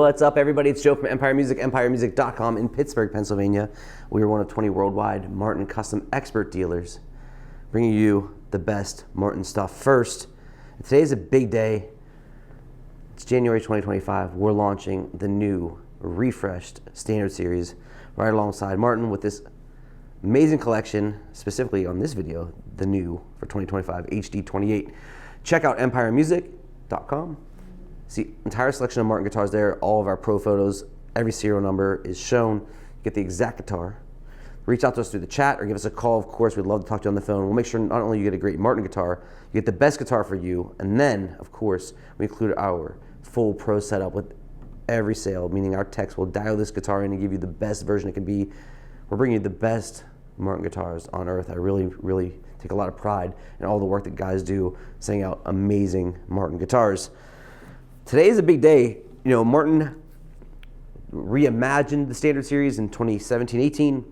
What's up, everybody? It's Joe from Empire Music, empiremusic.com in Pittsburgh, Pennsylvania. We are one of 20 worldwide Martin custom expert dealers, bringing you the best Martin stuff. First, today's a big day. It's January 2025. We're launching the new, refreshed Standard Series right alongside Martin with this amazing collection, specifically on this video, the new for 2025 HD-28. Check out empiremusic.com. See, entire selection of Martin guitars there, all of our pro photos, every serial number is shown. Get the exact guitar. Reach out to us through the chat or give us a call. Of course, we'd love to talk to you on the phone. We'll make sure not only you get a great Martin guitar, you get the best guitar for you, and then, of course, we include our full pro setup with every sale, meaning our techs will dial this guitar in and give you the best version it can be. We're bringing you the best Martin guitars on earth. I really take a lot of pride in all the work that guys do, sending out amazing Martin guitars. Today is a big day. You know, Martin reimagined the Standard Series in 2017-18.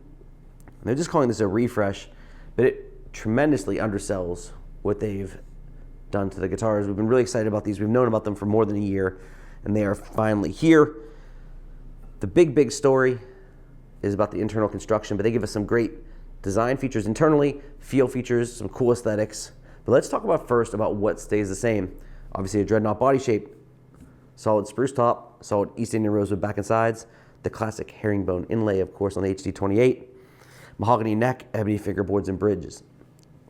They're just calling this a refresh, but it tremendously undersells what they've done to the guitars. We've been really excited about these. We've known about them for more than a year, and they are finally here. The big story is about the internal construction, but they give us some great design features internally, feel features, some cool aesthetics. But let's talk about first about what stays the same. Obviously a dreadnought body shape, solid spruce top, solid East Indian rosewood back and sides, the classic herringbone inlay, of course, on the HD-28, mahogany neck, ebony fingerboards and bridges,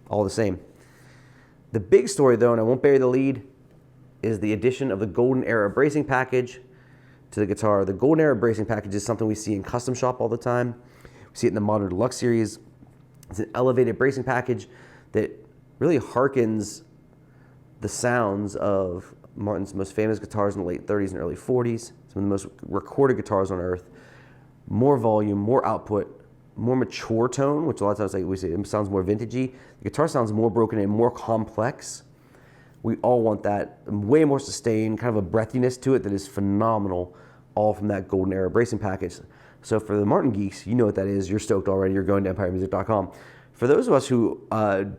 all the same. The big story though, and I won't bury the lead, is the addition of the Golden Era bracing package to the guitar. The Golden Era bracing package is something we see in custom shop all the time. We see it in the Modern Deluxe series. It's an elevated bracing package that really harkens the sounds of Martin's most famous guitars in the late 30s and early 40s, some of the most recorded guitars on earth. More volume, more output, more mature tone, which a lot of times we say it sounds more vintagey. The guitar sounds more broken and more complex. We all want that, way more sustained, kind of a breathiness to it that is phenomenal, all from that Golden Era bracing package. So for the Martin geeks, you know what that is. You're stoked already. You're going to empiremusic.com. For those of us who aren't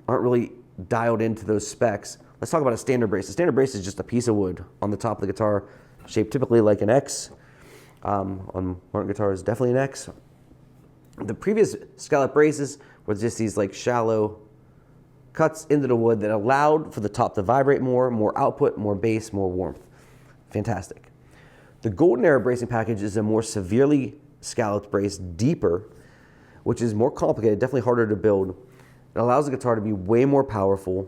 really dialed into those specs, let's talk about a standard brace. A standard brace is just a piece of wood on the top of the guitar, shaped typically like an X. On Martin guitars, definitely an X. The previous scallop braces were just these like shallow cuts into the wood that allowed for the top to vibrate more output, more bass, more warmth. Fantastic. The Golden Era bracing package is a more severely scalloped brace, deeper, which is more complicated, definitely harder to build. It allows the guitar to be way more powerful,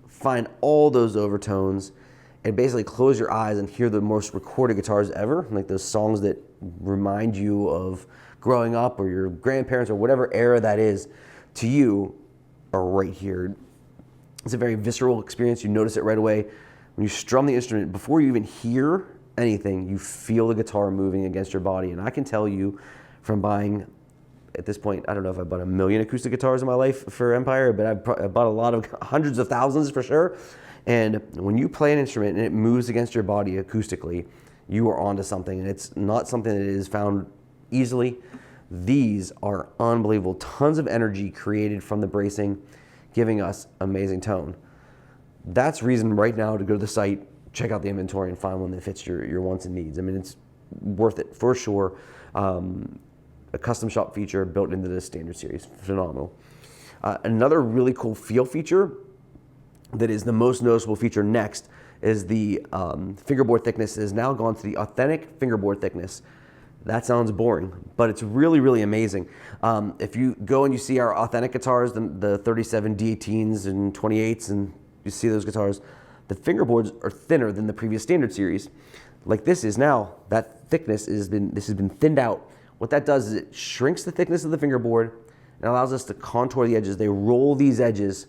find all those overtones, and basically close your eyes and hear the most recorded guitars ever, like those songs that remind you of growing up or your grandparents or whatever era that is to you are right here. It's a very visceral experience. You notice it right away. When you strum the instrument, before you even hear anything, you feel the guitar moving against your body. And I can tell you from buying, at this point, I don't know if I bought 1 million acoustic guitars in my life for Empire, but I bought a lot of hundreds of thousands for sure. And when you play an instrument and it moves against your body acoustically, you are onto something. And it's not something that is found easily. These are unbelievable. Tons of energy created from the bracing, giving us amazing tone. That's reason right now to go to the site, check out the inventory and find one that fits your wants and needs. I mean, it's worth it for sure. A custom shop feature built into this Standard Series, phenomenal. Another really cool feel feature that is the most noticeable feature next is the fingerboard thickness has now gone to the authentic fingerboard thickness. That sounds boring, but it's really amazing. If you go and you see our authentic guitars, the 37 D18s and 28s, and you see those guitars, the fingerboards are thinner than the previous Standard Series. Like this is now, that thickness has been thinned out. What that does is it shrinks the thickness of the fingerboard and allows us to contour the edges. They roll these edges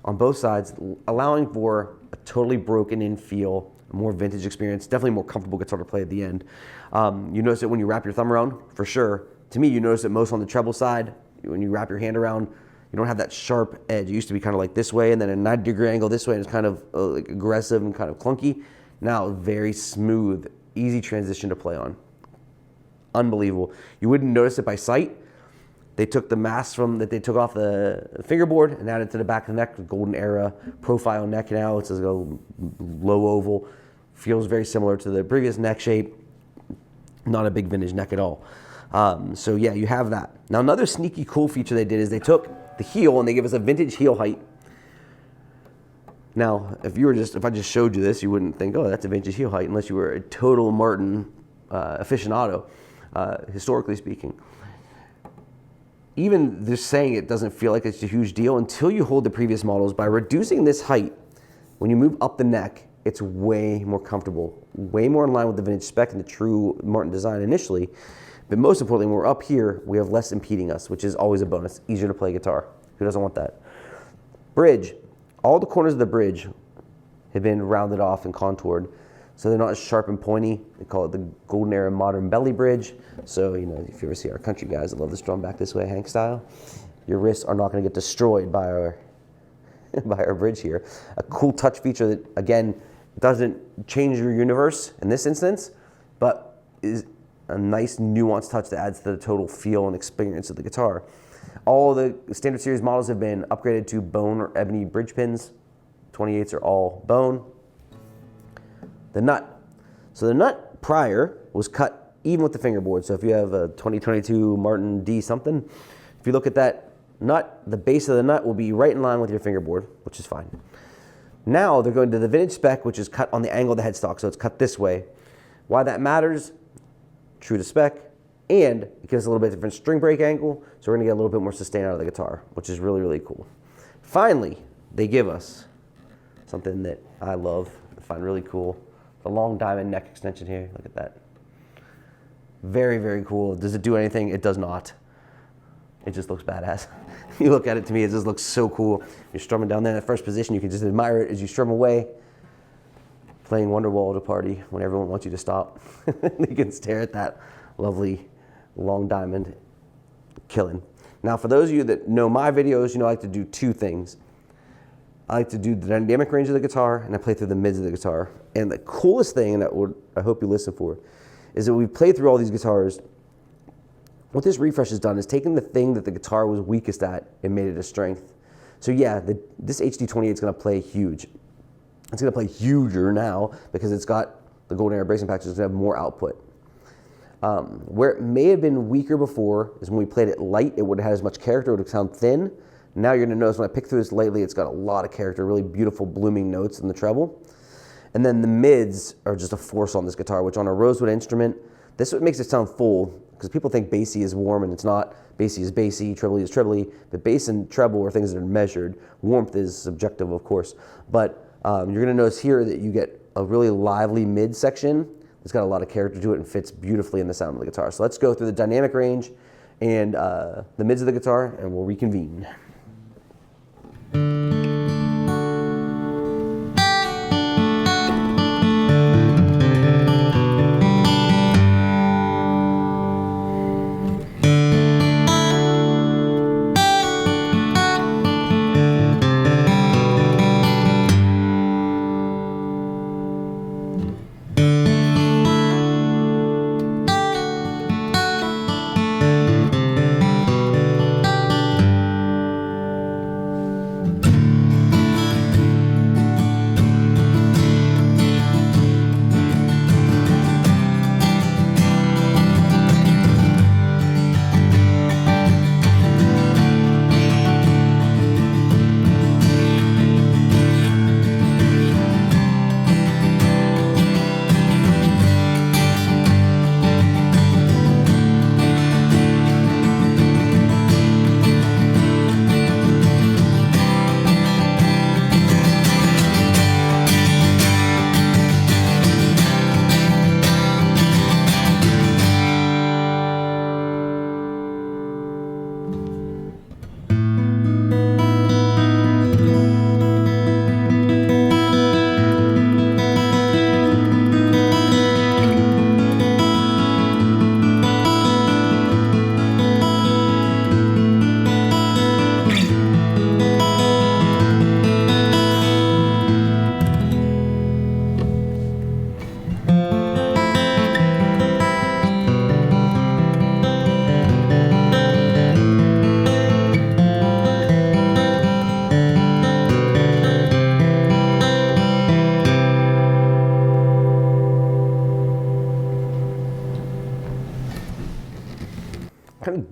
on both sides, allowing for a totally broken in feel, a more vintage experience, definitely more comfortable guitar to play at the end. You notice it when you wrap your thumb around, for sure. To me, you notice it most on the treble side. When you wrap your hand around, you don't have that sharp edge. It used to be kind of like this way and then a 90-degree angle this way, and it's kind of like aggressive and kind of clunky. Now, very smooth, easy transition to play on. Unbelievable. You wouldn't notice it by sight. They took the mask that they took off the fingerboard and added to the back of the neck, the Golden Era profile neck now. It's a low oval. Feels very similar to the previous neck shape. Not a big vintage neck at all. So yeah, you have that. Now another sneaky cool feature they did is they took the heel and they give us a vintage heel height. Now, if I just showed you this, you wouldn't think, oh, that's a vintage heel height, unless you were a total Martin aficionado, historically speaking. Even just saying it doesn't feel like it's a huge deal until you hold the previous models. By reducing this height, when you move up the neck, it's way more comfortable, way more in line with the vintage spec and the true Martin design initially. But most importantly, when we're up here, we have less impeding us, which is always a bonus. Easier to play guitar. Who doesn't want that? Bridge. All the corners of the bridge have been rounded off and contoured, so they're not as sharp and pointy. They call it the golden era modern belly bridge. So, you know, if you ever see our country guys that love this drum back this way, Hank style, your wrists are not going to get destroyed by our by our bridge here. A cool touch feature that, again, doesn't change your universe in this instance, but is a nice nuanced touch that adds to the total feel and experience of the guitar. All the standard series models have been upgraded to bone or ebony bridge pins. 28s are all bone. The nut. So the nut prior was cut even with the fingerboard. So if you have a 2022 Martin D something, if you look at that nut, the base of the nut will be right in line with your fingerboard, which is fine. Now they're going to the vintage spec, which is cut on the angle of the headstock, so it's cut this way. Why that matters, true to spec, and it gives a little bit different string break angle, so we're gonna get a little bit more sustain out of the guitar, which is really, really cool. Finally, they give us something that I love, I find really cool, the long diamond neck extension here. Look at that. Very, very cool. Does it do anything? It does not. It just looks badass. You look at it, to me, it just looks so cool. You're strumming down there in the first position, you can just admire it as you strum away, playing Wonderwall at a party when everyone wants you to stop. You can stare at that lovely long diamond killing. Now, for those of you that know my videos, you know I like to do two things. I like to do the dynamic range of the guitar, and I play through the mids of the guitar. And the coolest thing, and that I hope you listen for, is that we've played through all these guitars. What this refresh has done is taken the thing that the guitar was weakest at and made it a strength. So yeah, this HD-28 is going to play huge. It's going to play huger now because it's got the golden era bracing patch. It's going to have more output. Where it may have been weaker before is when we played it light, it wouldn't have had as much character, it would sound thin. Now you're going to notice when I pick through this lightly, it's got a lot of character, really beautiful blooming notes in the treble. And then the mids are just a force on this guitar, which on a rosewood instrument, this is what makes it sound full, because people think bassy is warm and it's not. Bassy is bassy, trebly is trebly. But bass and treble are things that are measured. Warmth is subjective, of course. But you're going to notice here that you get a really lively mid section. It's got a lot of character to it and fits beautifully in the sound of the guitar. So let's go through the dynamic range and the mids of the guitar, and we'll reconvene.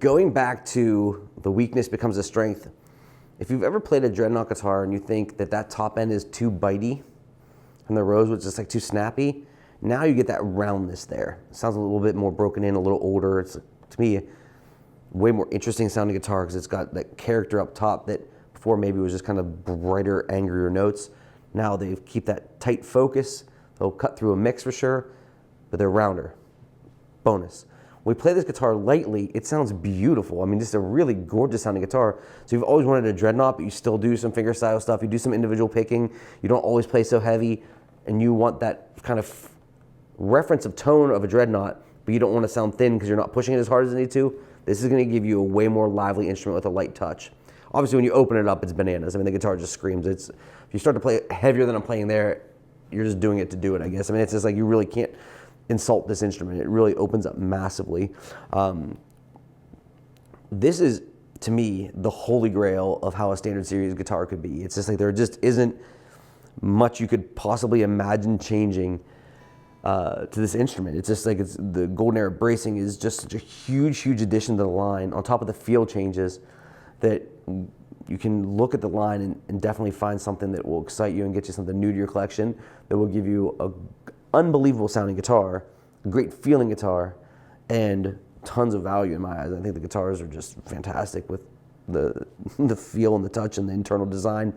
going back to the weakness becomes a strength. If you've ever played a dreadnought guitar and you think that that top end is too bitey and the rosewood is just like too snappy, now you get that roundness there. It sounds a little bit more broken in, a little older. It's, to me, way more interesting sounding guitar because it's got that character up top that before maybe was just kind of brighter, angrier notes. Now they keep that tight focus. They'll cut through a mix for sure, but they're rounder. Bonus. When we play this guitar lightly, it sounds beautiful. I mean, just a really gorgeous sounding guitar. So you've always wanted a dreadnought, but you still do some fingerstyle stuff. You do some individual picking. You don't always play so heavy, and you want that kind of reference of tone of a dreadnought, but you don't want to sound thin because you're not pushing it as hard as you need to. This is going to give you a way more lively instrument with a light touch. Obviously, when you open it up, it's bananas. I mean, the guitar just screams. If you start to play heavier than I'm playing there, you're just doing it to do it, I guess. I mean, it's just like you really can't insult this instrument. It really opens up massively. This is, to me, the holy grail of how a standard series guitar could be. It's just like there just isn't much you could possibly imagine changing to this instrument. It's just like the Golden Era bracing is just such a huge, huge addition to the line on top of the feel changes that you can look at the line and definitely find something that will excite you and get you something new to your collection that will give you a unbelievable sounding guitar, a great feeling guitar, and tons of value in my eyes. I think the guitars are just fantastic with the feel and the touch and the internal design,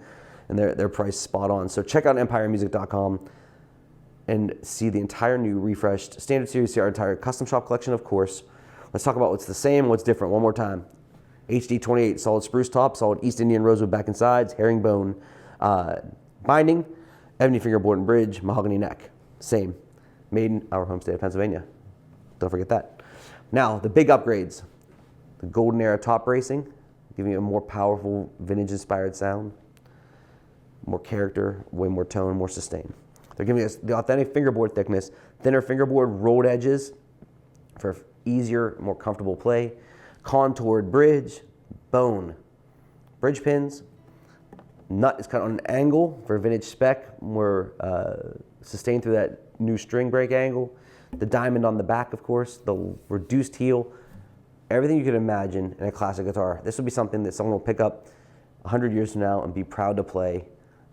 and they're priced spot on. So check out empiremusic.com and see the entire new refreshed standard series, see our entire custom shop collection, of course. Let's talk about what's the same, what's different one more time. HD-28 solid spruce top, solid East Indian rosewood back and sides, herringbone binding, ebony fingerboard and bridge, mahogany neck. Same. Made in our home state of Pennsylvania. Don't forget that. Now, the big upgrades. The Golden Era top bracing, giving you a more powerful vintage-inspired sound, more character, way more tone, more sustain. They're giving us the authentic fingerboard thickness, thinner fingerboard, rolled edges for easier, more comfortable play, contoured bridge, bone, bridge pins, nut is cut on an angle for vintage spec, more sustained through that new string break angle, the diamond on the back, of course, the reduced heel, everything you could imagine in a classic guitar. This would be something that someone will pick up 100 years from now and be proud to play,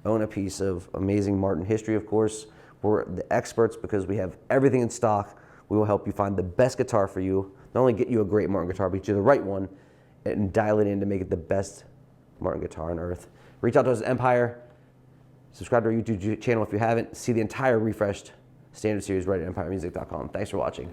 own a piece of amazing Martin history, of course. We're the experts because we have everything in stock. We will help you find the best guitar for you, not only get you a great Martin guitar, but get you the right one and dial it in to make it the best Martin guitar on earth. Reach out to us at Empire. Subscribe to our YouTube channel if you haven't. See the entire refreshed standard series right at empiremusic.com. Thanks for watching.